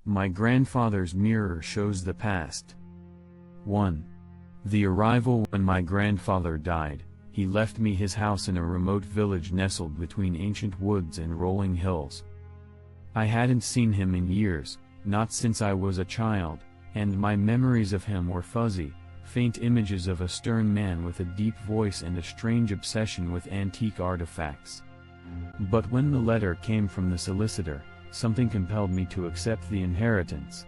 My grandfather's mirror shows the past. 1. The arrival. When my grandfather died, he left me his house in a remote village nestled between ancient woods and rolling hills. I hadn't seen him in years, not since I was a child, and my memories of him were fuzzy, faint images of a stern man with a deep voice and a strange obsession with antique artifacts. But when the letter came from the solicitor, something compelled me to accept the inheritance.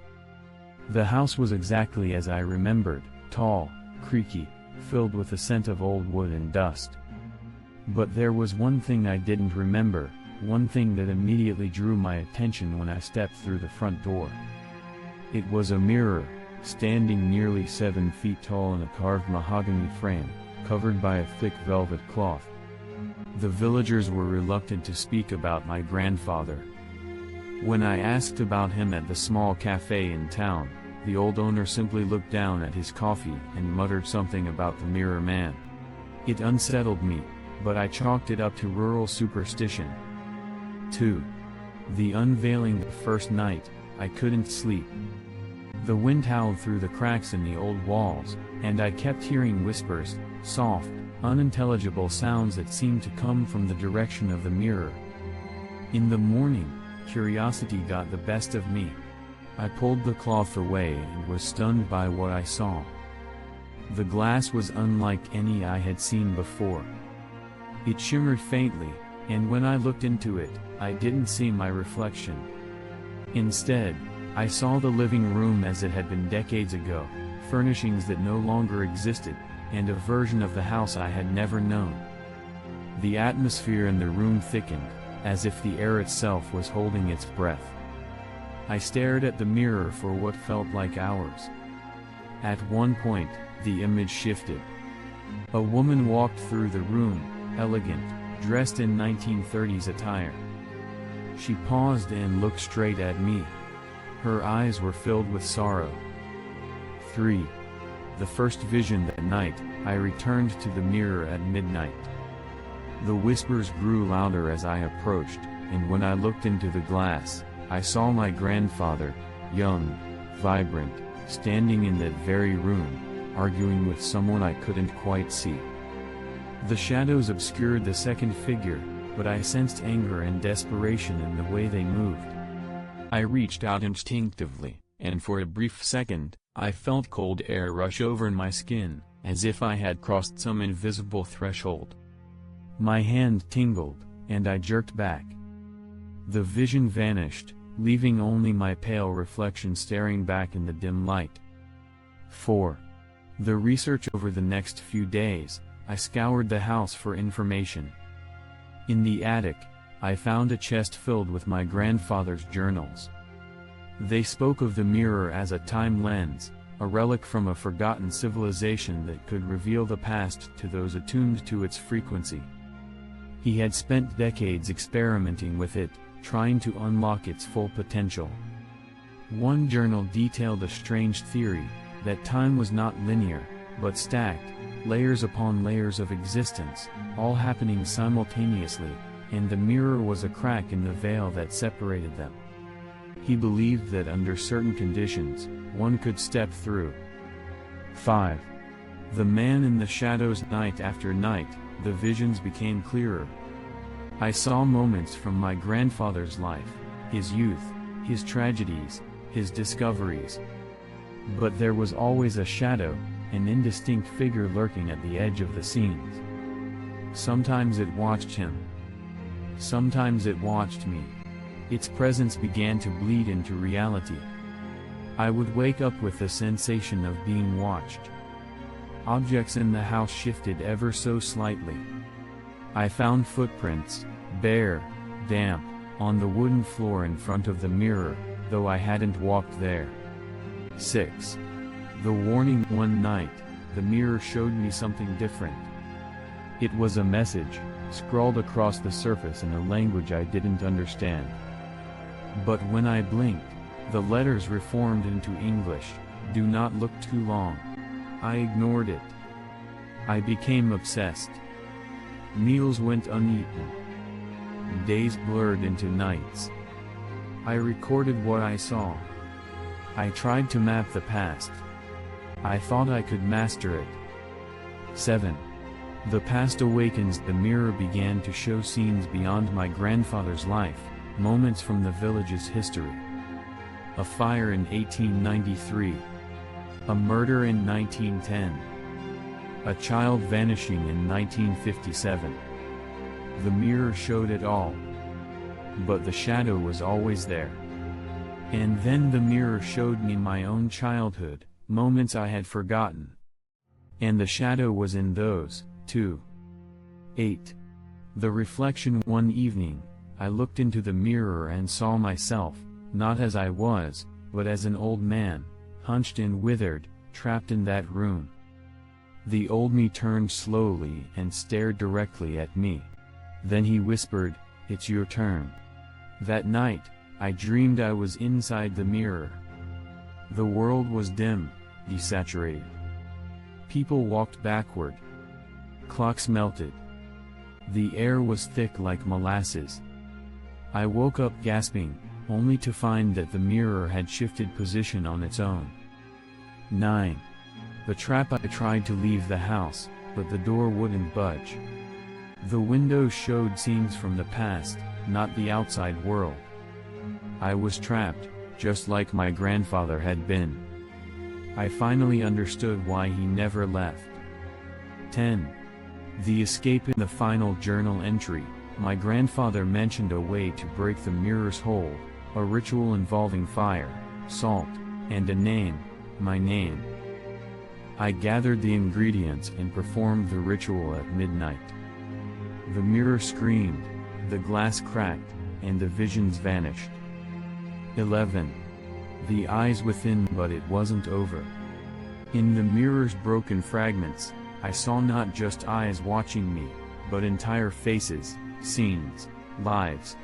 The house was exactly as I remembered, tall, creaky, filled with the scent of old wood and dust. But there was one thing I didn't remember, one thing that immediately drew my attention when I stepped through the front door. It was a mirror, standing nearly 7 feet tall in a carved mahogany frame, covered by a thick velvet cloth. The villagers were reluctant to speak about my grandfather. When I asked about him at the small cafe in town, the old owner simply looked down at his coffee and muttered something about the mirror man. It unsettled me, but I chalked it up to rural superstition. 2. The unveiling. The first night, I couldn't sleep. The wind howled through the cracks in the old walls, and I kept hearing whispers, soft, unintelligible sounds that seemed to come from the direction of the mirror. In the morning, curiosity got the best of me. I pulled the cloth away and was stunned by what I saw. The glass was unlike any I had seen before. It shimmered faintly, and when I looked into it, I didn't see my reflection. Instead, I saw the living room as it had been decades ago, furnishings that no longer existed, and a version of the house I had never known. The atmosphere in the room thickened, as if the air itself was holding its breath. I stared at the mirror for what felt like hours. At one point, the image shifted. A woman walked through the room, elegant, dressed in 1930s attire. She paused and looked straight at me. Her eyes were filled with sorrow. 3. The first vision. That night, I returned to the mirror at midnight. The whispers grew louder as I approached, and when I looked into the glass, I saw my grandfather, young, vibrant, standing in that very room, arguing with someone I couldn't quite see. The shadows obscured the second figure, but I sensed anger and desperation in the way they moved. I reached out instinctively, and for a brief second, I felt cold air rush over my skin, as if I had crossed some invisible threshold. My hand tingled, and I jerked back. The vision vanished, leaving only my pale reflection staring back in the dim light. 4. The research. Over the next few days, I scoured the house for information. In the attic, I found a chest filled with my grandfather's journals. They spoke of the mirror as a time lens, a relic from a forgotten civilization that could reveal the past to those attuned to its frequency. He had spent decades experimenting with it, trying to unlock its full potential. One journal detailed a strange theory, that time was not linear, but stacked, layers upon layers of existence, all happening simultaneously, and the mirror was a crack in the veil that separated them. He believed that under certain conditions, one could step through. 5. The man in the shadows. Night after night, the visions became clearer. I saw moments from my grandfather's life, his youth, his tragedies, his discoveries. But there was always a shadow, an indistinct figure lurking at the edge of the scenes. Sometimes it watched him. Sometimes it watched me. Its presence began to bleed into reality. I would wake up with the sensation of being watched. Objects in the house shifted ever so slightly. I found footprints, bare, damp, on the wooden floor in front of the mirror, though I hadn't walked there. 6. The warning. One night, the mirror showed me something different. It was a message, scrawled across the surface in a language I didn't understand. But when I blinked, the letters reformed into English: "Do not look too long." I ignored it. I became obsessed. Meals went uneaten. Days blurred into nights. I recorded what I saw, I tried to map the past. I thought I could master it. 7. The past awakens. The mirror began to show scenes beyond my grandfather's life, moments from the village's history. A fire in 1893. A murder in 1910. A child vanishing in 1957. The mirror showed it all. But the shadow was always there. And then the mirror showed me my own childhood, moments I had forgotten. And the shadow was in those, too. 8. The reflection. One evening, I looked into the mirror and saw myself, not as I was, but as an old man, hunched and withered, trapped in that room. The old me turned slowly and stared directly at me. Then he whispered, "It's your turn." That night, I dreamed I was inside the mirror. The world was dim, desaturated. People walked backward. Clocks melted. The air was thick like molasses. I woke up gasping, only to find that the mirror had shifted position on its own. 9. The trap. I tried to leave the house, but the door wouldn't budge. The windows showed scenes from the past, not the outside world. I was trapped, just like my grandfather had been. I finally understood why he never left. 10. The escape. In the final journal entry, my grandfather mentioned a way to break the mirror's hold, a ritual involving fire, salt, and a name, my name. I gathered the ingredients and performed the ritual at midnight. The mirror screamed, the glass cracked, and the visions vanished. 11. The eyes within. But it wasn't over. In the mirror's broken fragments, I saw not just eyes watching me, but entire faces, scenes, lives.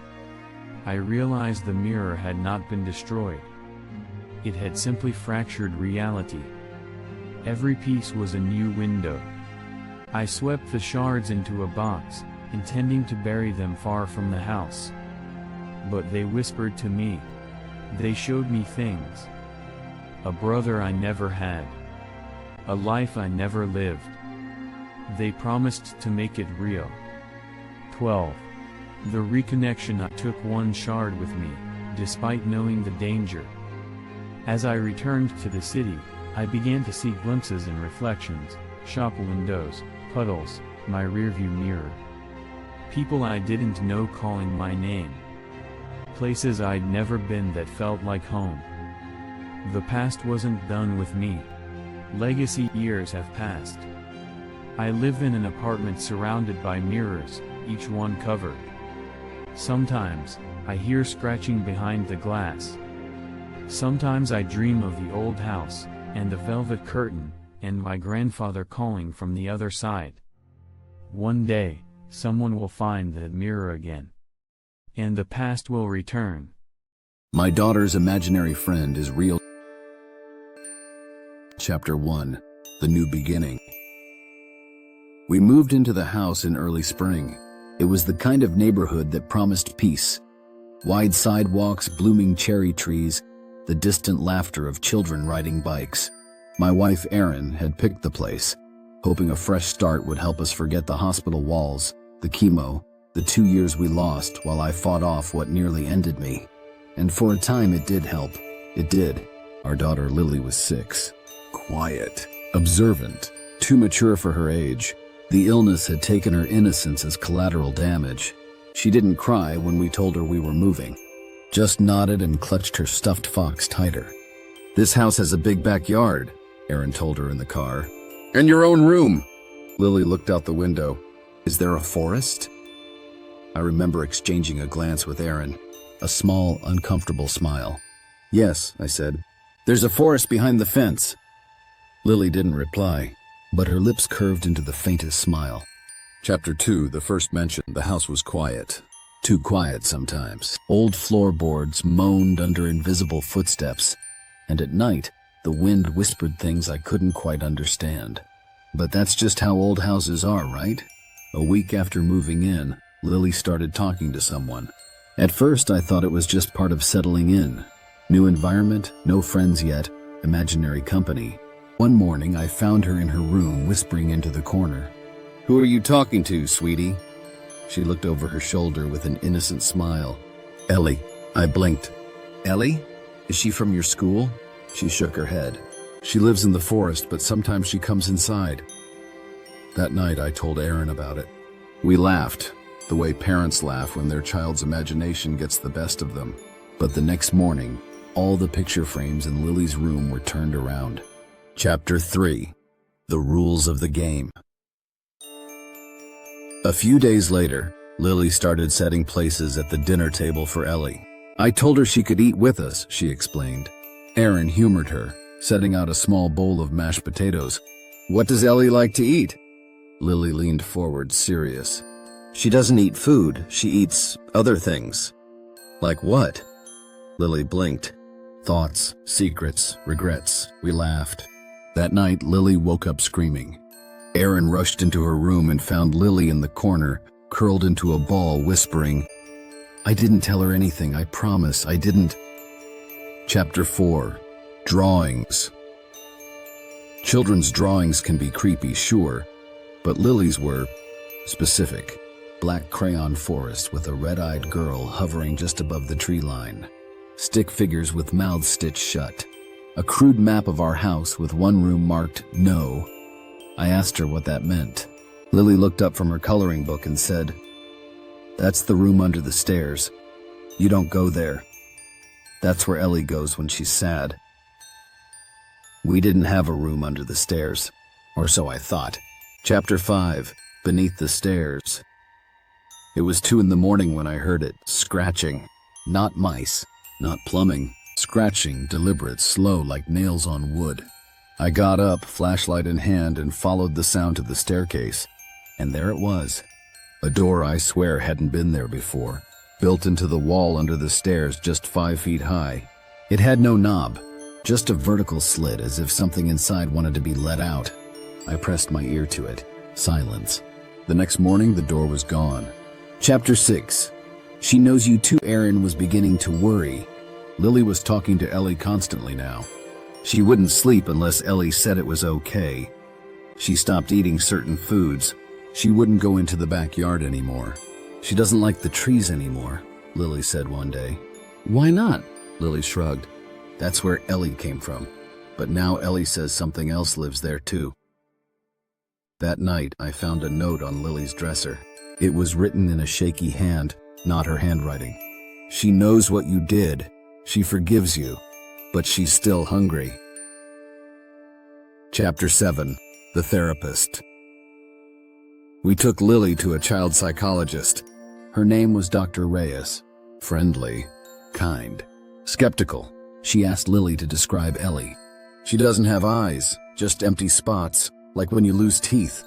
I realized the mirror had not been destroyed. It had simply fractured reality. Every piece was a new window. I swept the shards into a box, intending to bury them far from the house. But they whispered to me. They showed me things. A brother I never had. A life I never lived. They promised to make it real. 12. The reconnection. I took one shard with me, despite knowing the danger. As I returned to the city, I began to see glimpses and reflections, shop windows, puddles, my rearview mirror. People I didn't know calling my name. Places I'd never been that felt like home. The past wasn't done with me. Legacy. Years have passed. I live in an apartment surrounded by mirrors, each one covered. Sometimes, I hear scratching behind the glass. Sometimes I dream of the old house, and the velvet curtain, and my grandfather calling from the other side. One day, someone will find that mirror again. And the past will return. My daughter's imaginary friend is real. Chapter 1. The New Beginning. We moved into the house in early spring. It was the kind of neighborhood that promised peace. Wide sidewalks, blooming cherry trees, the distant laughter of children riding bikes. My wife Erin had picked the place, hoping a fresh start would help us forget the hospital walls, the chemo, the 2 years we lost while I fought off what nearly ended me. And for a time it did help. It did. Our daughter Lily was 6. Quiet, observant, too mature for her age. The illness had taken her innocence as collateral damage. She didn't cry when we told her we were moving, just nodded and clutched her stuffed fox tighter. "This house has a big backyard," Erin told her in the car. "And your own room." Lily looked out the window. "Is there a forest?" I remember exchanging a glance with Erin, a small, uncomfortable smile. "Yes," I said. "There's a forest behind the fence." Lily didn't reply, but her lips curved into the faintest smile. Chapter 2, the first mention. The house was quiet. Too quiet sometimes. Old floorboards moaned under invisible footsteps, and at night, the wind whispered things I couldn't quite understand. But that's just how old houses are, right? A week after moving in, Lily started talking to someone. At first, I thought it was just part of settling in. New environment, no friends yet, imaginary company. One morning I found her in her room whispering into the corner. "Who are you talking to, sweetie?" She looked over her shoulder with an innocent smile. "Ellie." I blinked. "Ellie? Is she from your school?" She shook her head. "She lives in the forest, but sometimes she comes inside." That night I told Aaron about it. We laughed, the way parents laugh when their child's imagination gets the best of them. But the next morning, all the picture frames in Lily's room were turned around. Chapter 3. The Rules of the Game. A few days later, Lily started setting places at the dinner table for Ellie. "I told her she could eat with us," she explained. Aaron humored her, setting out a small bowl of mashed potatoes. "What does Ellie like to eat?" Lily leaned forward, serious. "She doesn't eat food, she eats other things." "Like what?" Lily blinked. Thoughts, secrets, regrets. We laughed. That night, Lily woke up screaming. Aaron rushed into her room and found Lily in the corner, curled into a ball, whispering, "I didn't tell her anything, I promise, I didn't." Chapter 4. Drawings. Children's drawings can be creepy, sure, but Lily's were specific. Black crayon forest with a red-eyed girl hovering just above the tree line. Stick figures with mouths stitched shut. A crude map of our house with one room marked no. I asked her what that meant. Lily looked up from her coloring book and said, "That's the room under the stairs. You don't go there. That's where Ellie goes when she's sad." We didn't have a room under the stairs, or so I thought. Chapter 5. Beneath the Stairs. It was 2 a.m. when I heard it, scratching. Not mice, not plumbing, scratching, deliberate, slow like nails on wood. I got up, flashlight in hand, and followed the sound to the staircase. And there it was. A door I swear hadn't been there before, built into the wall under the stairs just 5 feet high. It had no knob, just a vertical slit as if something inside wanted to be let out. I pressed my ear to it. Silence. The next morning, the door was gone. Chapter 6. She knows you too. Aaron was beginning to worry. Lily was talking to Ellie constantly now. She wouldn't sleep unless Ellie said it was okay. She stopped eating certain foods. She wouldn't go into the backyard anymore. She doesn't like the trees anymore, Lily said one day. "Why not?" Lily shrugged. "That's where Ellie came from. But now Ellie says something else lives there too." That night, I found a note on Lily's dresser. It was written in a shaky hand, not her handwriting. "She knows what you did. She forgives you, but she's still hungry." Chapter 7. The Therapist. We took Lily to a child psychologist. Her name was Dr. Reyes. Friendly, kind, skeptical. She asked Lily to describe Ellie. "She doesn't have eyes, just empty spots, like when you lose teeth."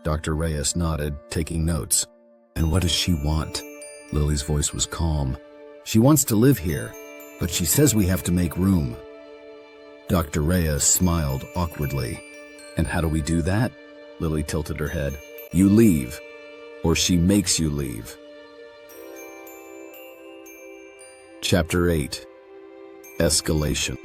Dr. Reyes nodded, taking notes. "And what does she want?" Lily's voice was calm. "She wants to live here, but she says we have to make room." Dr. Reyes smiled awkwardly. "And how do we do that?" Lily tilted her head. "You leave, or she makes you leave." Chapter 8. Escalation.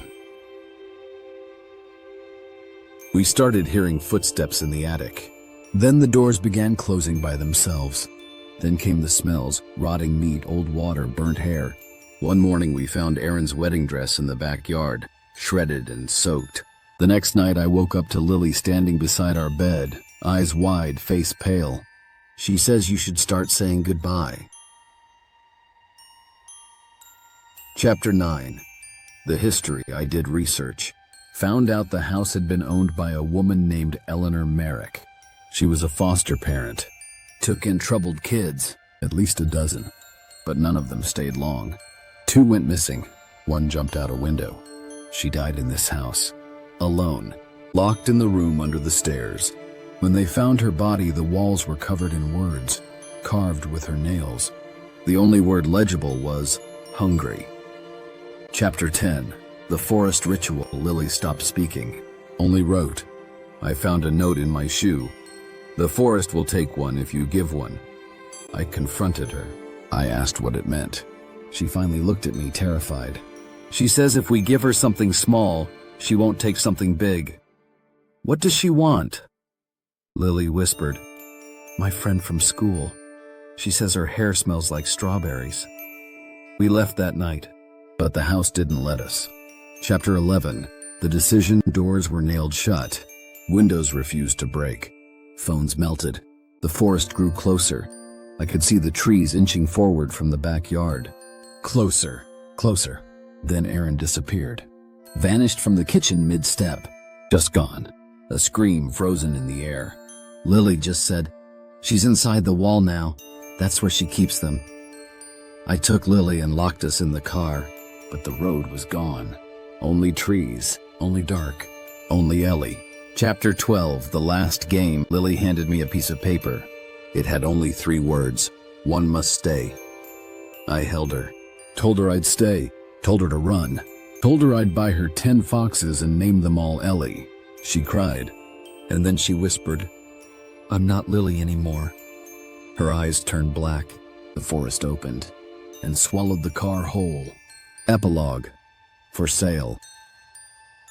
We started hearing footsteps in the attic. Then the doors began closing by themselves. Then came the smells, rotting meat, old water, burnt hair. One morning we found Aaron's wedding dress in the backyard, shredded and soaked. The next night I woke up to Lily standing beside our bed, eyes wide, face pale. She says you should start saying goodbye. Chapter 9. The history. I did research. Found out the house had been owned by a woman named Eleanor Merrick. She was a foster parent. Took in troubled kids, at least a dozen, but none of them stayed long. 2 went missing. 1 jumped out a window. She died in this house, alone, locked in the room under the stairs. When they found her body, the walls were covered in words, carved with her nails. The only word legible was hungry. Chapter 10. The Forest Ritual. Lily stopped speaking, only wrote. I found a note in my shoe. "The forest will take one if you give one." I confronted her. I asked what it meant. She finally looked at me, terrified. She says if we give her something small, she won't take something big. What does she want? Lily whispered. My friend from school. She says her hair smells like strawberries. We left that night, but the house didn't let us. Chapter 11. The decision. Doors were nailed shut. Windows refused to break. Phones melted. The forest grew closer. I could see the trees inching forward from the backyard. Closer, closer. Then Aaron disappeared. Vanished from the kitchen mid-step. Just gone. A scream frozen in the air. Lily just said, she's inside the wall now. That's where she keeps them. I took Lily and locked us in the car, but the road was gone. Only trees, only dark, only Ellie. Chapter 12, The Last Game. Lily handed me a piece of paper. It had only 3 words. One must stay. I held her. Told her I'd stay. Told her to run. Told her I'd buy her 10 foxes and name them all Ellie. She cried. And then she whispered, I'm not Lily anymore. Her eyes turned black. The forest opened and swallowed the car whole. Epilogue. For sale.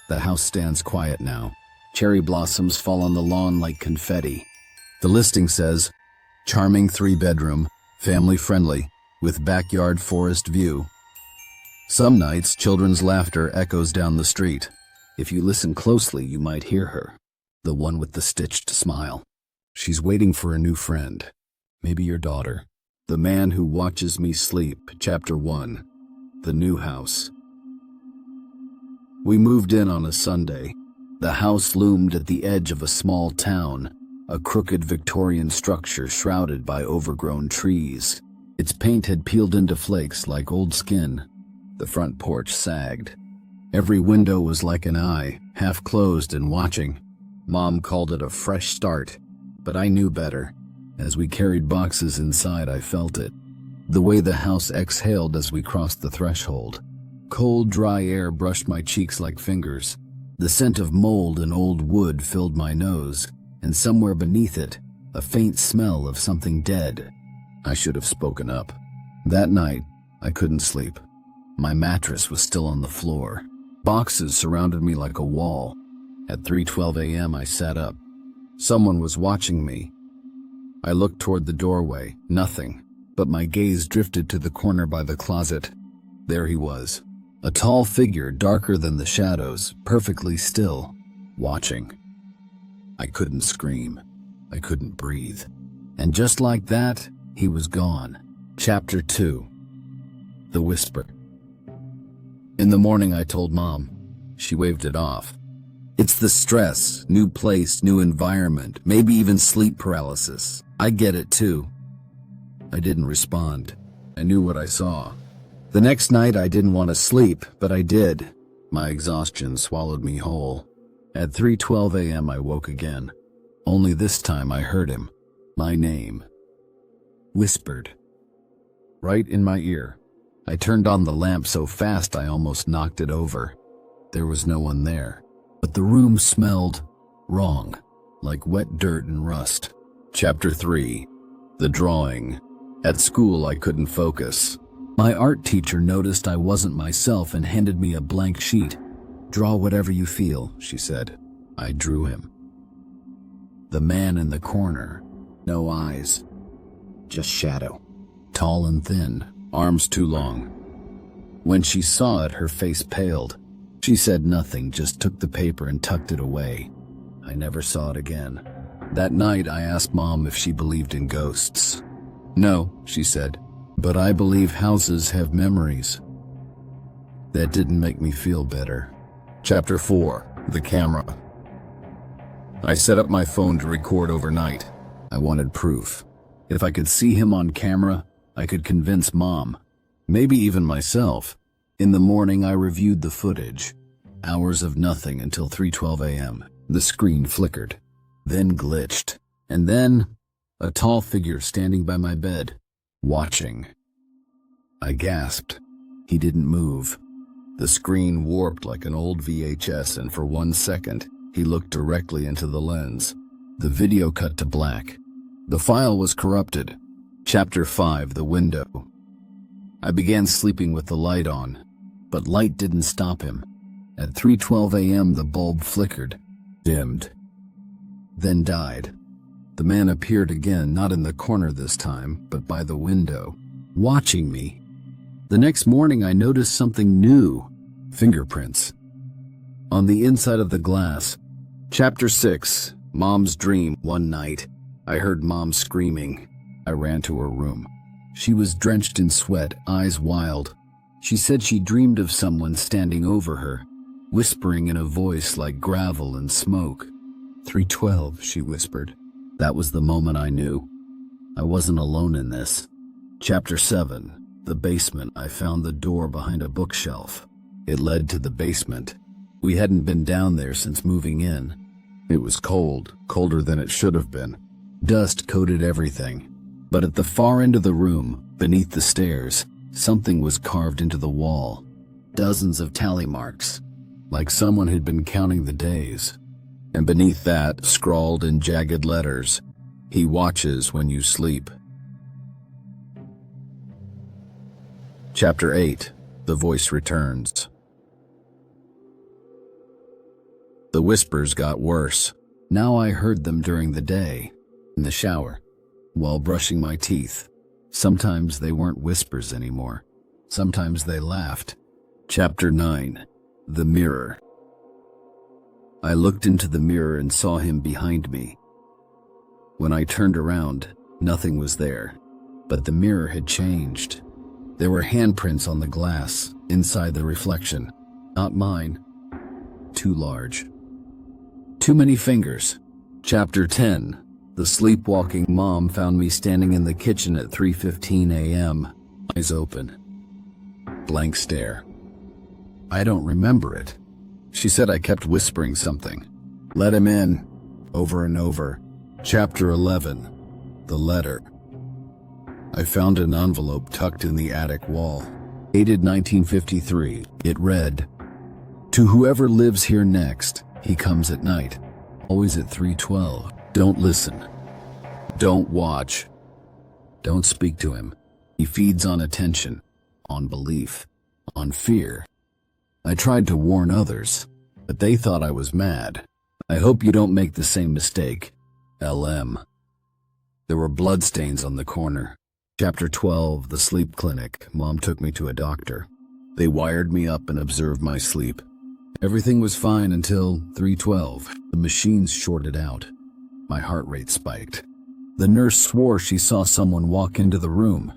The house stands quiet now. Cherry blossoms fall on the lawn like confetti. The listing says, charming 3-bedroom, family-friendly, with backyard forest view. Some nights, children's laughter echoes down the street. If you listen closely, you might hear her. The one with the stitched smile. She's waiting for a new friend. Maybe your daughter. The Man Who Watches Me Sleep. Chapter 1. The New House. We moved in on a Sunday. The house loomed at the edge of a small town, a crooked Victorian structure shrouded by overgrown trees. Its paint had peeled into flakes like old skin. The front porch sagged. Every window was like an eye, half closed and watching. Mom called it a fresh start, but I knew better. As we carried boxes inside, I felt it. The way the house exhaled as we crossed the threshold. Cold, dry air brushed my cheeks like fingers. The scent of mold and old wood filled my nose, and somewhere beneath it, a faint smell of something dead. I should have spoken up. That night, I couldn't sleep. My mattress was still on the floor. Boxes surrounded me like a wall. At 3:12 a.m., I sat up. Someone was watching me. I looked toward the doorway, nothing, but my gaze drifted to the corner by the closet. There he was, a tall figure darker than the shadows, perfectly still, watching. I couldn't scream. I couldn't breathe. And just like that, he was gone. Chapter 2. The Whisper. In the morning, I told Mom. She waved it off. It's the stress, new place, new environment, maybe even sleep paralysis. I get it too. I didn't respond. I knew what I saw. The next night I didn't want to sleep, but I did. My exhaustion swallowed me whole. At 3:12 a.m. I woke again. Only this time I heard him. My name. Whispered. Right in my ear. I turned on the lamp so fast I almost knocked it over. There was no one there. But the room smelled wrong, like wet dirt and rust. Chapter 3. The Drawing. At school, I couldn't focus. My art teacher noticed I wasn't myself and handed me a blank sheet. Draw whatever you feel, she said. I drew him. The man in the corner. No eyes. Just shadow. Tall and thin, arms too long. When she saw it, her face paled. She said nothing, just took the paper and tucked it away. I never saw it again. That night, I asked Mom if she believed in ghosts. No, she said, but I believe houses have memories. That didn't make me feel better. Chapter 4. The Camera. I set up my phone to record overnight. I wanted proof. If I could see him on camera, I could convince Mom, maybe even myself. In the morning, I reviewed the footage. Hours of nothing until 3:12 a.m. The screen flickered, then glitched, and then a tall figure standing by my bed, watching. I gasped. He didn't move. The screen warped like an old VHS, and for 1 second, he looked directly into the lens. The video cut to black. The file was corrupted. Chapter 5. The Window. I began sleeping with the light on. but light didn't stop him. At 3:12 a.m. the bulb flickered, dimmed, then died. The man appeared again, not in the corner this time, but by the window, watching me. The next morning I noticed something new: fingerprints on the inside of the glass. Chapter 6. Mom's Dream. One night, I heard Mom screaming. I ran to her room. She was drenched in sweat, eyes wild. She said she dreamed of someone standing over her, whispering in a voice like gravel and smoke. 3:12, she whispered. That was the moment I knew I wasn't alone in this. Chapter 7. The basement. I found the door behind a bookshelf. It led to the basement. We hadn't been down there since moving in. It was cold, colder than it should have been. Dust coated everything. But at the far end of the room, beneath the stairs, something was carved into the wall. Dozens of tally marks, like someone had been counting the days. And beneath that, scrawled in jagged letters, "He watches when you sleep." Chapter 8. The voice returns. The whispers got worse. Now I heard them during the day, in the shower, while brushing my teeth. Sometimes they weren't whispers anymore. Sometimes they laughed. Chapter 9. The mirror. I looked into the mirror and saw him behind me. When I turned around, nothing was there, but the mirror had changed. There were handprints on the glass, inside the reflection. Not mine. Too large. Too many fingers. Chapter 10. The sleepwalking mom found me standing in the kitchen at 3:15 a.m., eyes open. Blank stare. I don't remember it. She said I kept whispering something. "Let him in," over and over. Chapter 11. The letter. I found an envelope tucked in the attic wall, dated 1953. It read, "To whoever lives here next, he comes at night, always at 3:12. Don't listen. Don't watch. Don't speak to him. He feeds on attention, on belief, on fear." I tried to warn others, but they thought I was mad. I hope you don't make the same mistake. LM. There were bloodstains on the corner. Chapter 12. The sleep clinic. Mom took me to a doctor. They wired me up and observed my sleep. Everything was fine until 3:12. The machines shorted out. My heart rate spiked. The nurse swore she saw someone walk into the room.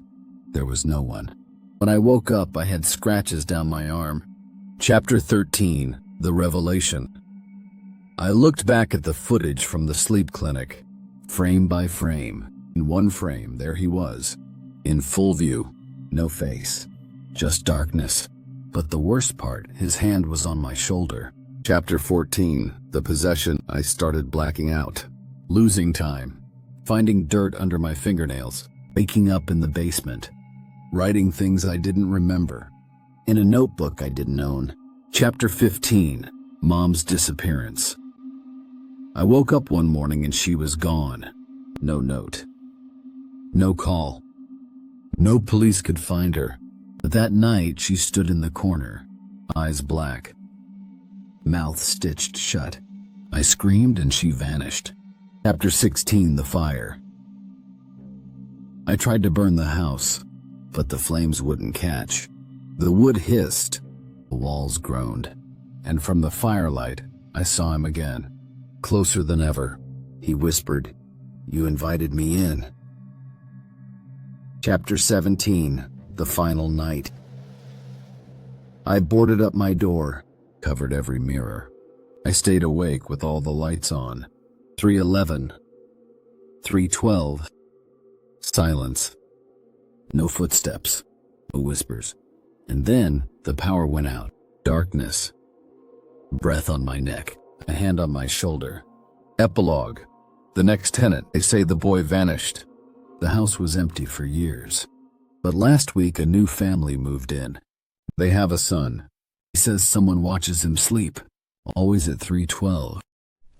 There was no one. When I woke up, I had scratches down my arm. Chapter 13. The revelation. I looked back at the footage from the sleep clinic, frame by frame. In one frame, there he was, in full view, no face, just darkness. But the worst part, his hand was on my shoulder. Chapter 14. The possession. I started blacking out, losing time, finding dirt under my fingernails, waking up in the basement, writing things I didn't remember, in a notebook I didn't own. Chapter 15. Mom's disappearance. I woke up one morning and she was gone. No note. No call. No police could find her. But that night she stood in the corner, eyes black, mouth stitched shut. I screamed and she vanished. Chapter 16. The fire. I tried to burn the house, but the flames wouldn't catch. The wood hissed, the walls groaned, and from the firelight, I saw him again, closer than ever. He whispered, "You invited me in." Chapter 17. The final night. I boarded up my door, covered every mirror. I stayed awake with all the lights on. 3:11. 3:12. Silence. No footsteps. No whispers. And then the power went out. Darkness. Breath on my neck. A hand on my shoulder. Epilogue. The next tenant. They say the boy vanished. The house was empty for years. But last week a new family moved in. They have a son. He says someone watches him sleep, always at 3:12.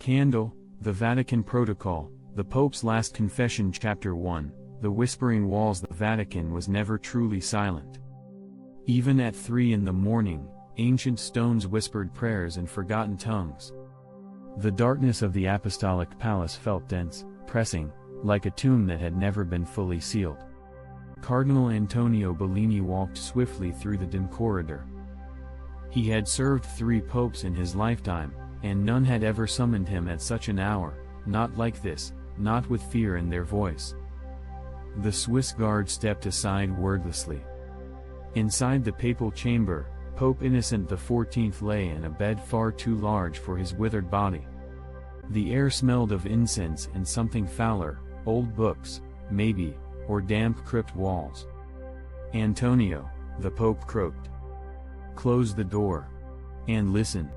Candle, the Vatican Protocol, the Pope's Last Confession. Chapter 1. The Whispering Walls. The Vatican was never truly silent. Even at 3 in the morning, ancient stones whispered prayers in forgotten tongues. The darkness of the apostolic palace felt dense, pressing, like a tomb that had never been fully sealed. Cardinal Antonio Bellini walked swiftly through the dim corridor. He had served 3 popes in his lifetime, and none had ever summoned him at such an hour, not like this, not with fear in their voice. The Swiss guard stepped aside wordlessly. Inside the papal chamber, Pope Innocent XIV lay in a bed far too large for his withered body. The air smelled of incense and something fouler, old books, maybe, or damp crypt walls. "Antonio," the Pope croaked. "Close the door. And listen."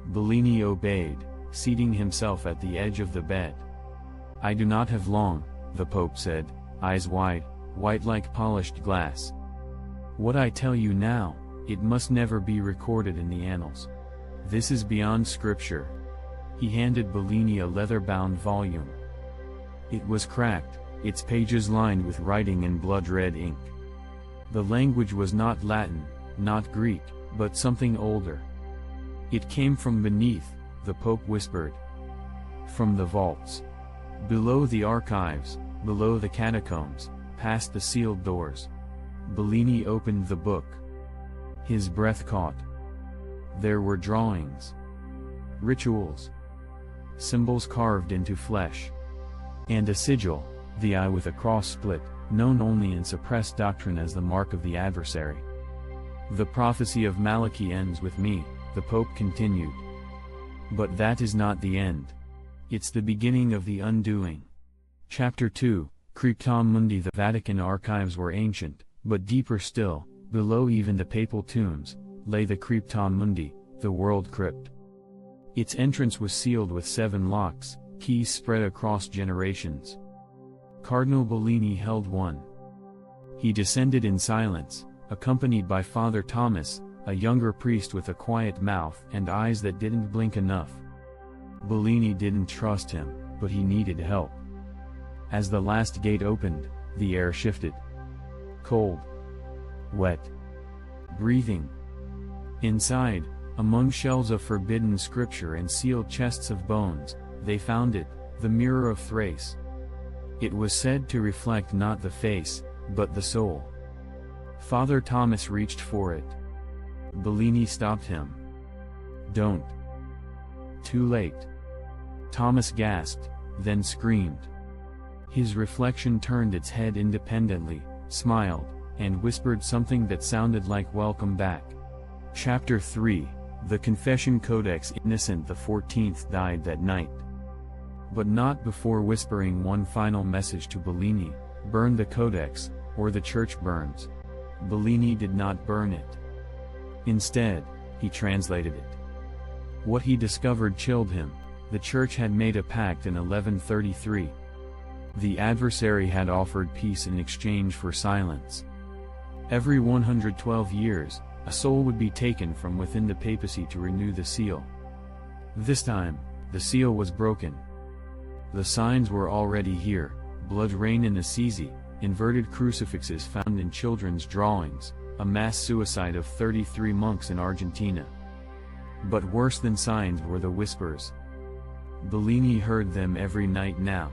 Bellini obeyed, seating himself at the edge of the bed. "I do not have long," the Pope said, eyes wide, white like polished glass. "What I tell you now, it must never be recorded in the annals. This is beyond scripture." He handed Bellini a leather-bound volume. It was cracked, its pages lined with writing in blood-red ink. The language was not Latin, not Greek, but something older. "It came from beneath," the Pope whispered. "From the vaults. Below the archives, below the catacombs, past the sealed doors." Bellini opened the book. His breath caught. There were drawings. Rituals. Symbols carved into flesh. And a sigil, the eye with a cross split, known only in suppressed doctrine as the mark of the adversary. "The prophecy of Malachi ends with me," the Pope continued. "But that is not the end. It's the beginning of the undoing." Chapter 2, Crypta Mundi. The Vatican archives were ancient, but deeper still, below even the papal tombs, lay the Crypta Mundi, the world crypt. Its entrance was sealed with 7 locks, keys spread across generations. Cardinal Bellini held one. He descended in silence, accompanied by Father Thomas, a younger priest with a quiet mouth and eyes that didn't blink enough. Bellini didn't trust him, but he needed help. As the last gate opened, the air shifted. Cold. Wet. Breathing. Inside, among shelves of forbidden scripture and sealed chests of bones, they found it, the mirror of Thrace. It was said to reflect not the face, but the soul. Father Thomas reached for it. Bellini stopped him. "Don't." "Too late." Thomas gasped, then screamed. His reflection turned its head independently, smiled, and whispered something that sounded like "Welcome back." Chapter 3, The Confession Codex. Innocent XIV died that night. But not before whispering one final message to Bellini: "Burn the Codex, or the Church burns." Bellini did not burn it. Instead, he translated it. What he discovered chilled him. The Church had made a pact in 1133. The adversary had offered peace in exchange for silence. Every 112 years, a soul would be taken from within the papacy to renew the seal. This time, the seal was broken. The signs were already here: blood rain in Assisi, inverted crucifixes found in children's drawings, a mass suicide of 33 monks in Argentina. But worse than signs were the whispers. Bellini heard them every night now.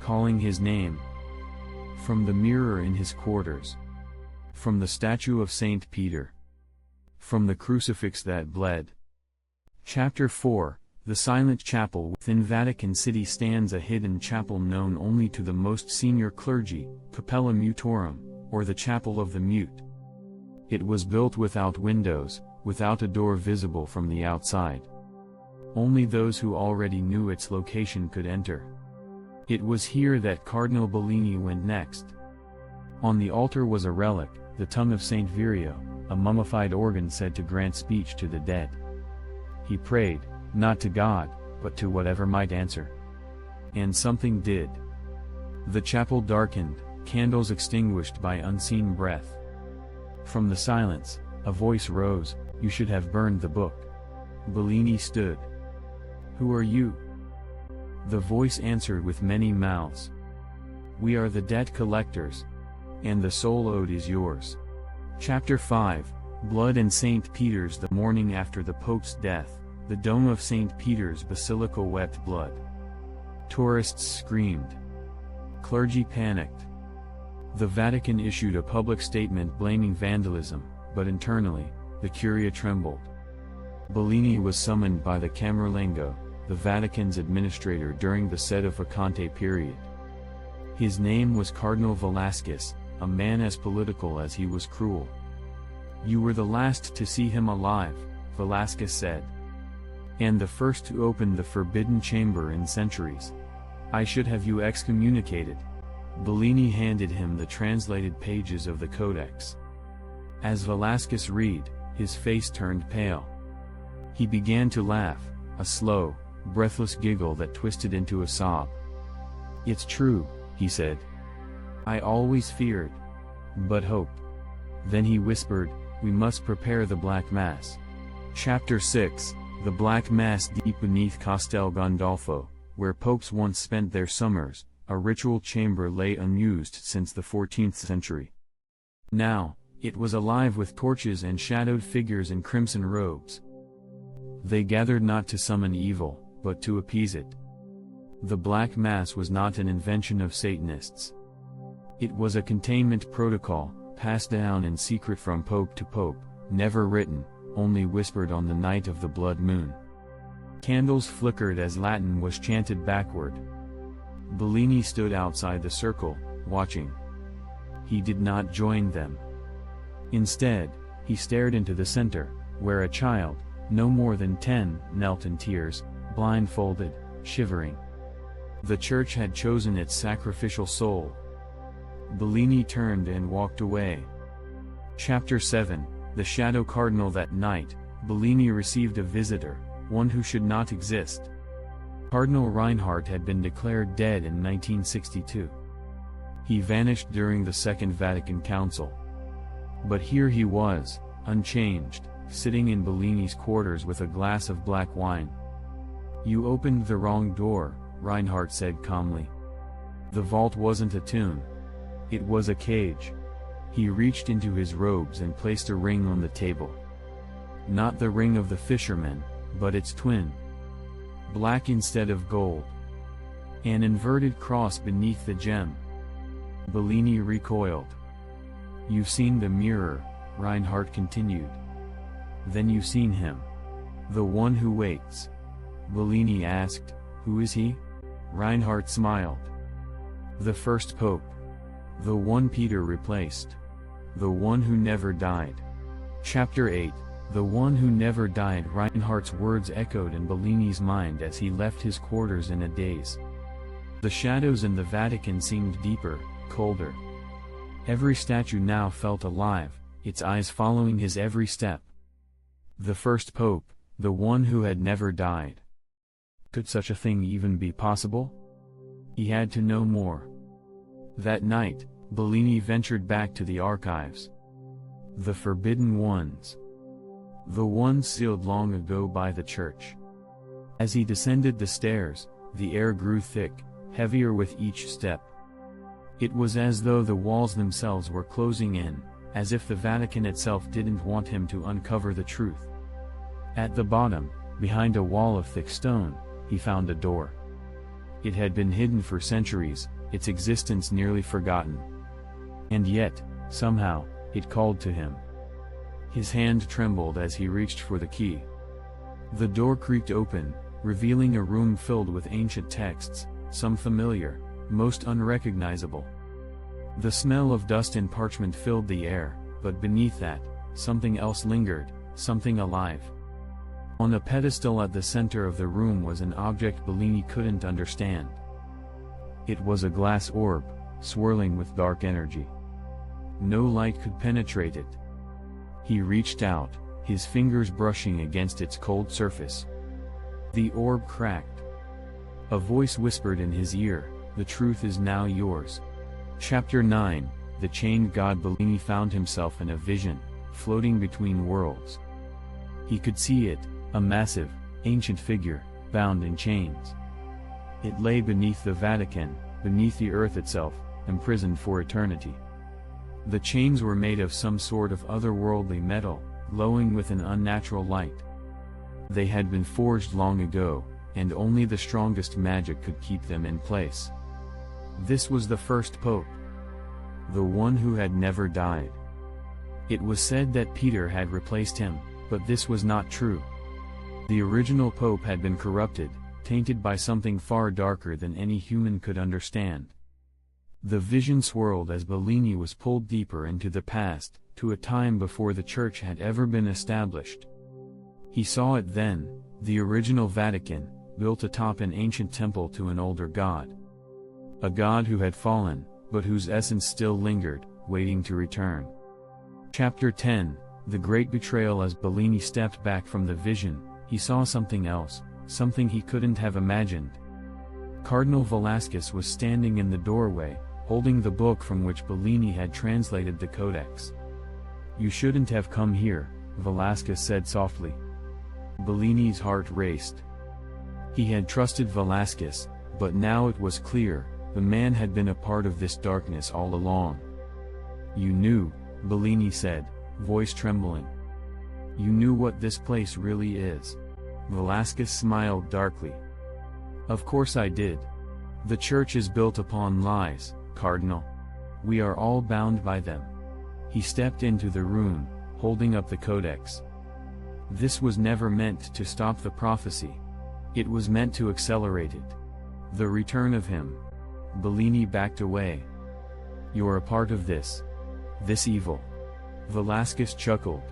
Calling his name. From the mirror in his quarters. From the statue of Saint Peter. From the crucifix that bled. Chapter 4, The Silent Chapel. Within Vatican City stands a hidden chapel known only to the most senior clergy, Capella Mutorum, or the Chapel of the Mute. It was built without windows, without a door visible from the outside. Only those who already knew its location could enter. It was here that Cardinal Bellini went next. On the altar was a relic, the tongue of Saint Virio, a mummified organ said to grant speech to the dead. He prayed, not to God, but to whatever might answer. And something did. The chapel darkened, candles extinguished by unseen breath. From the silence, a voice rose: "You should have burned the book." Bellini stood. "Who are you?" The voice answered with many mouths. "We are the debt collectors. And the soul owed is yours. Chapter 5, Blood in St. Peter's. The morning after the Pope's death, the dome of St. Peter's Basilica wept blood. Tourists screamed. Clergy panicked. The Vatican issued a public statement blaming vandalism, but internally, the Curia trembled. Bellini was summoned by the Camerlengo, the Vatican's administrator during the sede vacante period. His name was Cardinal Velasquez, a man as political as he was cruel. "You were the last to see him alive," Velasquez said. "And the first to open the forbidden chamber in centuries. I should have you excommunicated." Bellini handed him the translated pages of the Codex. As Velasquez read, his face turned pale. He began to laugh, a slow, breathless giggle that twisted into a sob. "It's true," he said. "I always feared. But hoped." Then he whispered, "We must prepare the Black Mass." Chapter 6, The Black Mass. Deep beneath Castel Gandolfo, where popes once spent their summers, a ritual chamber lay unused since the 14th century. Now, it was alive with torches and shadowed figures in crimson robes. They gathered not to summon evil, but to appease it. The Black Mass was not an invention of Satanists. It was a containment protocol, passed down in secret from pope to pope, never written, only whispered on the night of the blood moon. Candles flickered as Latin was chanted backward. Bellini stood outside the circle, watching. He did not join them. Instead, he stared into the center, where a child, no more than 10, knelt in tears, blindfolded, shivering. The church had chosen its sacrificial soul. Bellini turned and walked away. Chapter 7, The Shadow Cardinal. That night, Bellini received a visitor, one who should not exist. Cardinal Reinhardt had been declared dead in 1962. He vanished during the Second Vatican Council. But here he was, unchanged, sitting in Bellini's quarters with a glass of black wine. "You opened the wrong door," Reinhardt said calmly. "The vault wasn't a tomb. It was a cage." He reached into his robes and placed a ring on the table. Not the ring of the fisherman, but its twin. Black instead of gold. An inverted cross beneath the gem. Bellini recoiled. "You've seen the mirror," Reinhardt continued. "Then you've seen him. The one who waits." Bellini asked, "Who is he?" Reinhardt smiled. "The first pope. The one Peter replaced. The one who never died." Chapter 8, The One Who Never Died. Reinhardt's words echoed in Bellini's mind as he left his quarters in a daze. The shadows in the Vatican seemed deeper, colder. Every statue now felt alive, its eyes following his every step. The first pope, the one who had never died. Could such a thing even be possible? He had to know more. That night, Bellini ventured back to the archives. The forbidden ones. The ones sealed long ago by the church. As he descended the stairs, the air grew thick, heavier with each step. It was as though the walls themselves were closing in, as if the Vatican itself didn't want him to uncover the truth. At the bottom, behind a wall of thick stone, he found a door. It had been hidden for centuries, its existence nearly forgotten. And yet, somehow, it called to him. His hand trembled as he reached for the key. The door creaked open, revealing a room filled with ancient texts, some familiar, most unrecognizable. The smell of dust and parchment filled the air, but beneath that, something else lingered, something alive. On a pedestal at the center of the room was an object Bellini couldn't understand. It was a glass orb, swirling with dark energy. No light could penetrate it. He reached out, his fingers brushing against its cold surface. The orb cracked. A voice whispered in his ear, "The truth is now yours." Chapter 9, The Chained God. Bellini found himself in a vision, floating between worlds. He could see it, a massive, ancient figure, bound in chains. It lay beneath the Vatican, beneath the earth itself, imprisoned for eternity. The chains were made of some sort of otherworldly metal, glowing with an unnatural light. They had been forged long ago, and only the strongest magic could keep them in place. This was the first pope, the one who had never died. It was said that Peter had replaced him, but this was not true. The original pope had been corrupted, tainted by something far darker than any human could understand. The vision swirled as Bellini was pulled deeper into the past, to a time before the Church had ever been established. He saw it then, the original Vatican, built atop an ancient temple to an older god. A god who had fallen, but whose essence still lingered, waiting to return. Chapter 10, The Great Betrayal. As Bellini stepped back from the vision, he saw something else, something he couldn't have imagined. Cardinal Velasquez was standing in the doorway, holding the book from which Bellini had translated the Codex. "You shouldn't have come here," Velasquez said softly. Bellini's heart raced. He had trusted Velasquez, but now it was clear, the man had been a part of this darkness all along. "You knew," Bellini said, voice trembling. "You knew what this place really is." Velasquez smiled darkly. "Of course I did. The Church is built upon lies, Cardinal. We are all bound by them." He stepped into the room, holding up the Codex. This was never meant to stop the prophecy. It was meant to accelerate it. The return of him. Bellini backed away. "You're a part of this evil." Velasquez chuckled.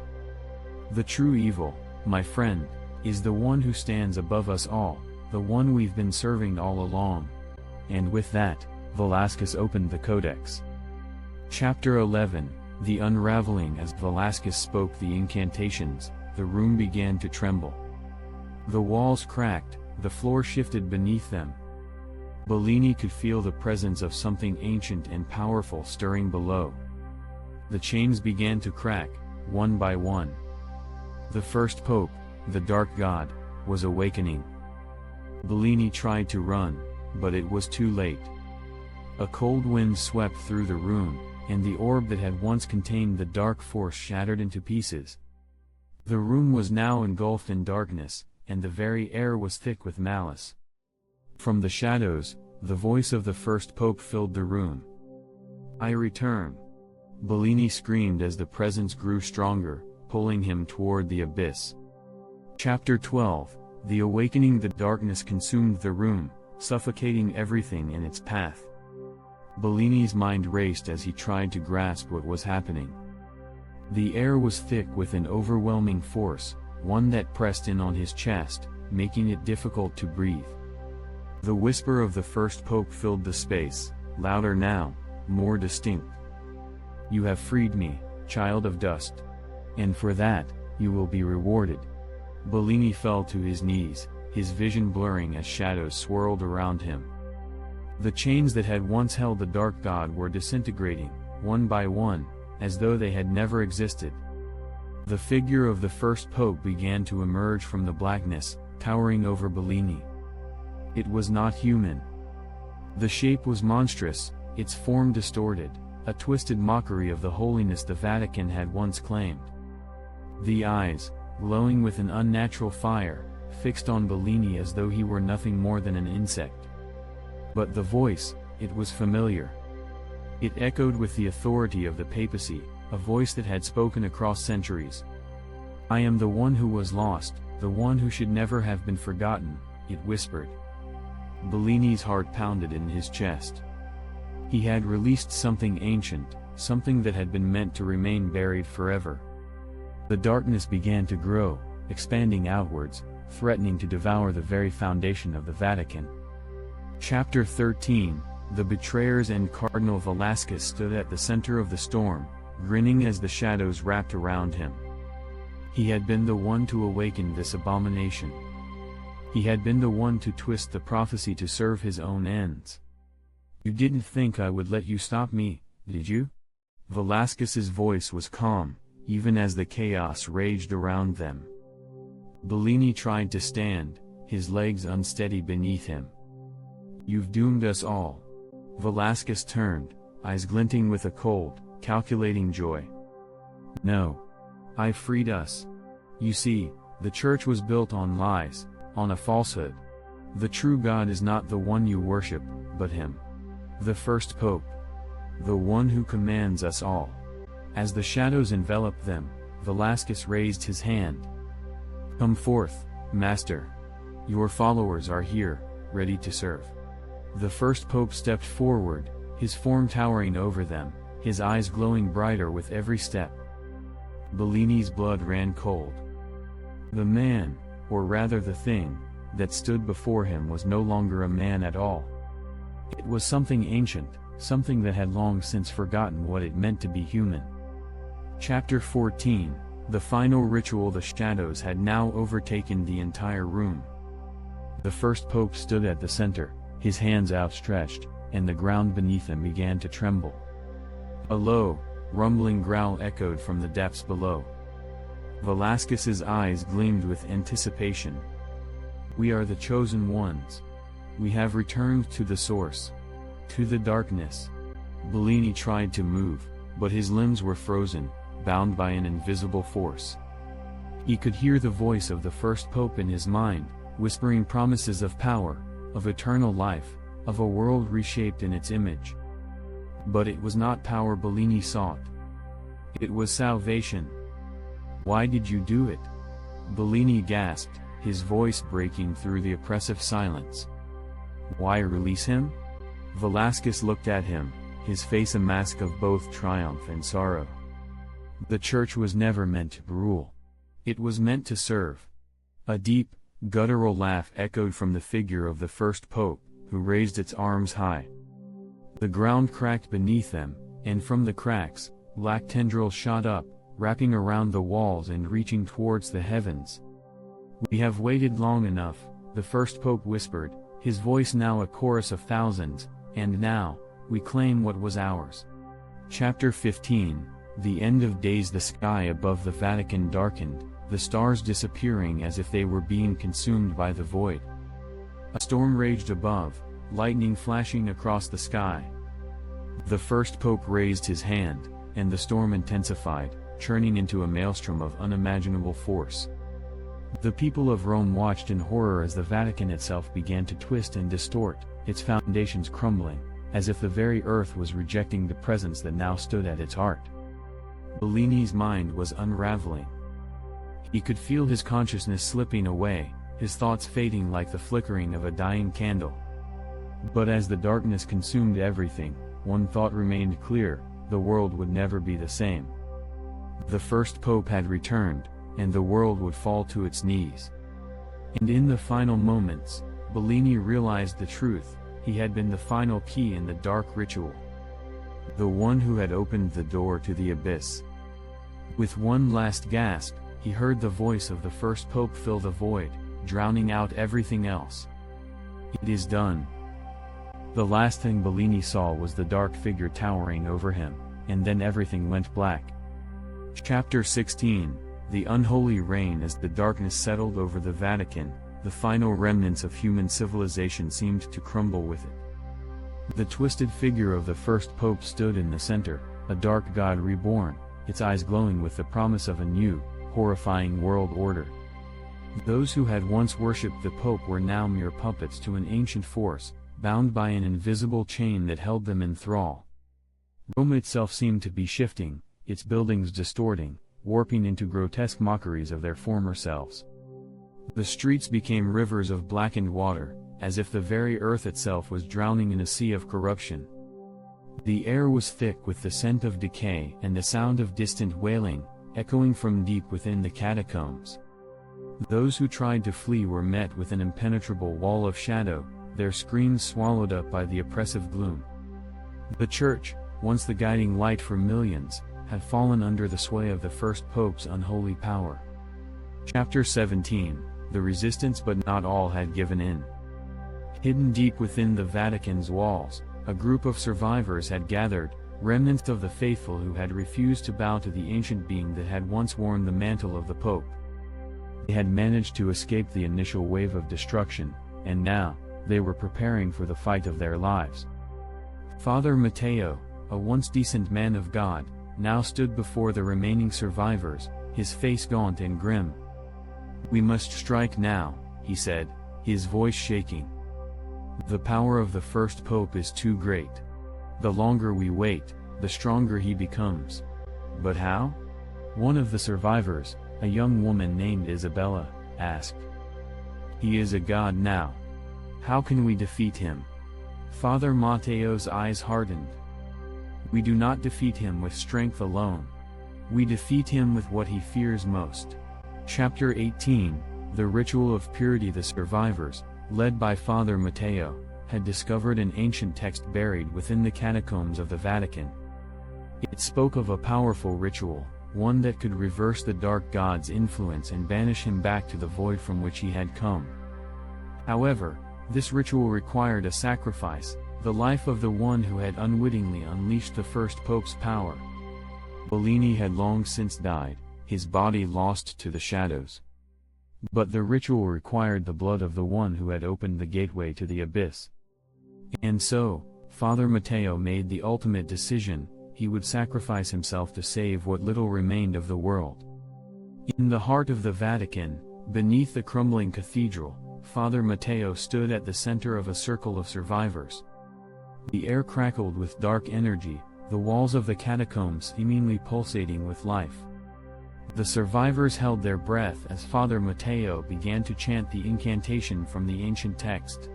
"The true evil, my friend, is the one who stands above us all, the one we've been serving all along." And with that, Velasquez opened the Codex. Chapter 11, The Unraveling. As Velasquez spoke the incantations, the room began to tremble. The walls cracked, the floor shifted beneath them. Bellini could feel the presence of something ancient and powerful stirring below. The chains began to crack, one by one. The first pope, the dark god, was awakening. Bellini tried to run, but it was too late. A cold wind swept through the room, and the orb that had once contained the dark force shattered into pieces. The room was now engulfed in darkness, and the very air was thick with malice. From the shadows, the voice of the first pope filled the room. "I return!" Bellini screamed as the presence grew stronger, pulling him toward the abyss. Chapter 12, The Awakening. The darkness consumed the room, suffocating everything in its path. Bellini's mind raced as he tried to grasp what was happening. The air was thick with an overwhelming force, one that pressed in on his chest, making it difficult to breathe. The whisper of the first pope filled the space, louder now, more distinct. "You have freed me, child of dust. And for that, you will be rewarded." Bellini fell to his knees, his vision blurring as shadows swirled around him. The chains that had once held the dark god were disintegrating, one by one, as though they had never existed. The figure of the first pope began to emerge from the blackness, towering over Bellini. It was not human. The shape was monstrous, its form distorted, a twisted mockery of the holiness the Vatican had once claimed. The eyes, glowing with an unnatural fire, fixed on Bellini as though he were nothing more than an insect. But the voice, it was familiar. It echoed with the authority of the papacy, a voice that had spoken across centuries. "I am the one who was lost, the one who should never have been forgotten," it whispered. Bellini's heart pounded in his chest. He had released something ancient, something that had been meant to remain buried forever. The darkness began to grow, expanding outwards, threatening to devour the very foundation of the Vatican. Chapter 13, The Betrayers. And Cardinal Velasquez stood at the center of the storm, grinning as the shadows wrapped around him. He had been the one to awaken this abomination. He had been the one to twist the prophecy to serve his own ends. "You didn't think I would let you stop me, did you?" Velasquez's voice was calm, even as the chaos raged around them. Bellini tried to stand, his legs unsteady beneath him. "You've doomed us all." Velasquez turned, eyes glinting with a cold, calculating joy. No. I freed us. You see, the church was built on lies, on a falsehood. The true God is not the one you worship, but him. The first pope. The one who commands us all. As the shadows enveloped them, Velasquez raised his hand. Come forth, Master. Your followers are here, ready to serve. The first pope stepped forward, his form towering over them, his eyes glowing brighter with every step. Bellini's blood ran cold. The man, or rather the thing, that stood before him was no longer a man at all. It was something ancient, something that had long since forgotten what it meant to be human. Chapter 14, the final ritual. The shadows had now overtaken the entire room. The first pope stood at the center, his hands outstretched, and the ground beneath him began to tremble. A low, rumbling growl echoed from the depths below. Velasquez's eyes gleamed with anticipation. We are the chosen ones. We have returned to the source. To the darkness. Bellini tried to move, but his limbs were frozen, bound by an invisible force. He could hear the voice of the first pope in his mind, whispering promises of power, of eternal life, of a world reshaped in its image. But it was not power Bellini sought. It was salvation. Why did you do it? Bellini gasped, his voice breaking through the oppressive silence. Why release him? Velasquez looked at him, his face a mask of both triumph and sorrow. The church was never meant to rule. It was meant to serve. A deep, guttural laugh echoed from the figure of the first pope, who raised its arms high. The ground cracked beneath them, and from the cracks, black tendrils shot up, wrapping around the walls and reaching towards the heavens. We have waited long enough, the first pope whispered, his voice now a chorus of thousands, and now, we claim what was ours. Chapter 15, the end of days. The sky above the Vatican darkened, the stars disappearing as if they were being consumed by the void. A storm raged above, lightning flashing across the sky. The first pope raised his hand, and the storm intensified, churning into a maelstrom of unimaginable force. The people of Rome watched in horror as the Vatican itself began to twist and distort, its foundations crumbling, as if the very earth was rejecting the presence that now stood at its heart. Bellini's mind was unraveling. He could feel his consciousness slipping away, his thoughts fading like the flickering of a dying candle. But as the darkness consumed everything, one thought remained clear: the world would never be the same. The first pope had returned, and the world would fall to its knees. And in the final moments, Bellini realized the truth: he had been the final key in the dark ritual. The one who had opened the door to the abyss. With one last gasp, he heard the voice of the first pope fill the void, drowning out everything else. It is done. The last thing Bellini saw was the dark figure towering over him, and then everything went black. Chapter 16, the unholy rain. As the darkness settled over the Vatican, the final remnants of human civilization seemed to crumble with it. The twisted figure of the first pope stood in the center, a dark god reborn, its eyes glowing with the promise of a new, horrifying world order. Those who had once worshipped the pope were now mere puppets to an ancient force, bound by an invisible chain that held them in thrall. Rome itself seemed to be shifting, its buildings distorting, warping into grotesque mockeries of their former selves. The streets became rivers of blackened water, as if the very earth itself was drowning in a sea of corruption. The air was thick with the scent of decay and the sound of distant wailing, echoing from deep within the catacombs. Those who tried to flee were met with an impenetrable wall of shadow, their screams swallowed up by the oppressive gloom. The church, once the guiding light for millions, had fallen under the sway of the first pope's unholy power. Chapter 17, the resistance. But not all had given in. Hidden deep within the Vatican's walls, a group of survivors had gathered, remnants of the faithful who had refused to bow to the ancient being that had once worn the mantle of the pope. They had managed to escape the initial wave of destruction, and now, they were preparing for the fight of their lives. Father Matteo, a once decent man of God, now stood before the remaining survivors, his face gaunt and grim. "We must strike now," he said, his voice shaking. "The power of the first pope is too great. The longer we wait, the stronger he becomes." "But how?" one of the survivors, a young woman named Isabella, asked. "He is a god now. How can we defeat him?" Father Matteo's eyes hardened. "We do not defeat him with strength alone. We defeat him with what he fears most." Chapter 18, The Ritual of Purity. The survivors, led by Father Matteo, had discovered an ancient text buried within the catacombs of the Vatican. It spoke of a powerful ritual, one that could reverse the dark god's influence and banish him back to the void from which he had come. However, this ritual required a sacrifice, the life of the one who had unwittingly unleashed the first pope's power. Bellini had long since died, his body lost to the shadows. But the ritual required the blood of the one who had opened the gateway to the abyss. And so, Father Matteo made the ultimate decision: he would sacrifice himself to save what little remained of the world. In the heart of the Vatican, beneath the crumbling cathedral, Father Matteo stood at the center of a circle of survivors. The air crackled with dark energy, the walls of the catacombs seemingly pulsating with life. The survivors held their breath as Father Matteo began to chant the incantation from the ancient text.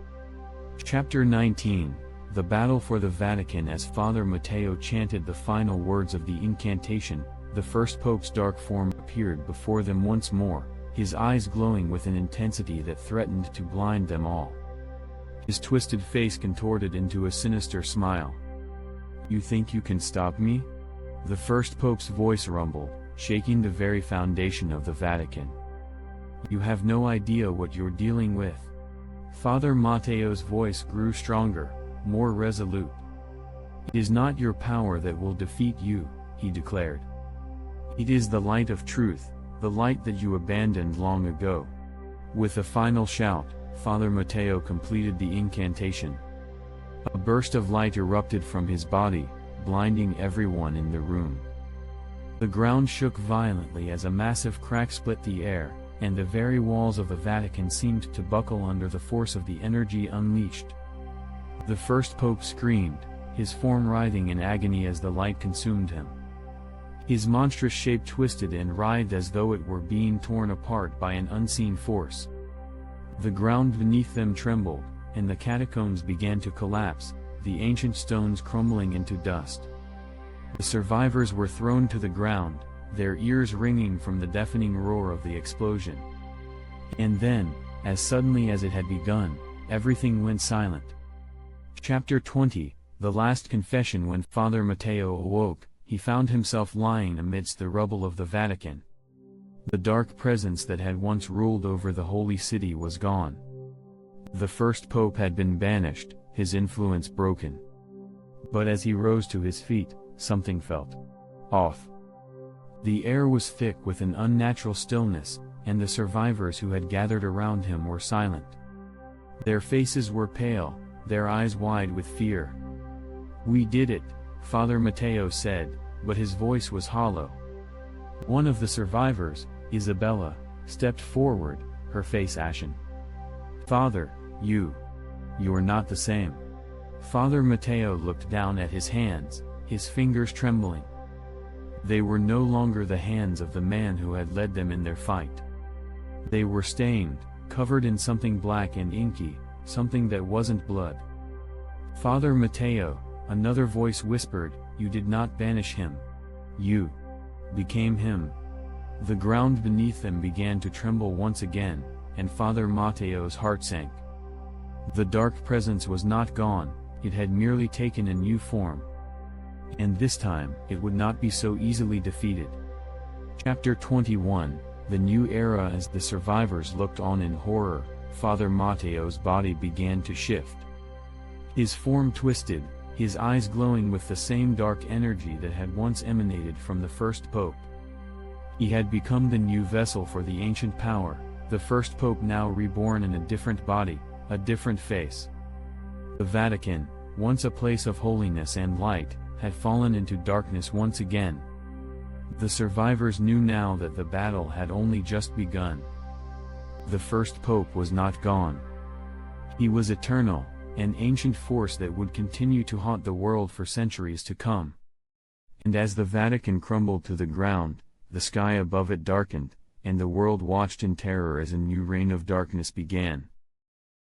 Chapter 19, The Battle for the Vatican. As Father Matteo chanted the final words of the incantation, the first pope's dark form appeared before them once more, his eyes glowing with an intensity that threatened to blind them all. His twisted face contorted into a sinister smile. "You think you can stop me?" the first pope's voice rumbled, shaking the very foundation of the Vatican. "You have no idea what you're dealing with." Father Matteo's voice grew stronger, more resolute. "It is not your power that will defeat you," he declared. "It is the light of truth, the light that you abandoned long ago." With a final shout, Father Matteo completed the incantation. A burst of light erupted from his body, blinding everyone in the room. The ground shook violently as a massive crack split the air, and the very walls of the Vatican seemed to buckle under the force of the energy unleashed. The first pope screamed, his form writhing in agony as the light consumed him. His monstrous shape twisted and writhed as though it were being torn apart by an unseen force. The ground beneath them trembled, and the catacombs began to collapse, the ancient stones crumbling into dust. The survivors were thrown to the ground, their ears ringing from the deafening roar of the explosion. And then, as suddenly as it had begun, everything went silent. Chapter 20, The Last Confession. When Father Matteo awoke, he found himself lying amidst the rubble of the Vatican. The dark presence that had once ruled over the holy city was gone. The first pope had been banished, his influence broken. But as he rose to his feet, something felt off. The air was thick with an unnatural stillness, and the survivors who had gathered around him were silent. Their faces were pale, their eyes wide with fear. "We did it," Father Matteo said, but his voice was hollow. One of the survivors, Isabella, stepped forward, her face ashen. "Father, you're not the same." Father Matteo looked down at his hands, his fingers trembling. They were no longer the hands of the man who had led them in their fight. They were stained, covered in something black and inky, something that wasn't blood. "Father Matteo," another voice whispered, "you did not banish him. You became him." The ground beneath them began to tremble once again, and Father Matteo's heart sank. The dark presence was not gone, it had merely taken a new form. And this time, it would not be so easily defeated. Chapter 21, The New Era. As the survivors looked on in horror, Father Matteo's body began to shift. His form twisted, his eyes glowing with the same dark energy that had once emanated from the first pope. He had become the new vessel for the ancient power, the first pope now reborn in a different body, a different face. The Vatican, once a place of holiness and light, had fallen into darkness once again. The survivors knew now that the battle had only just begun. The first pope was not gone. He was eternal, an ancient force that would continue to haunt the world for centuries to come. And as the Vatican crumbled to the ground, the sky above it darkened, and the world watched in terror as a new reign of darkness began.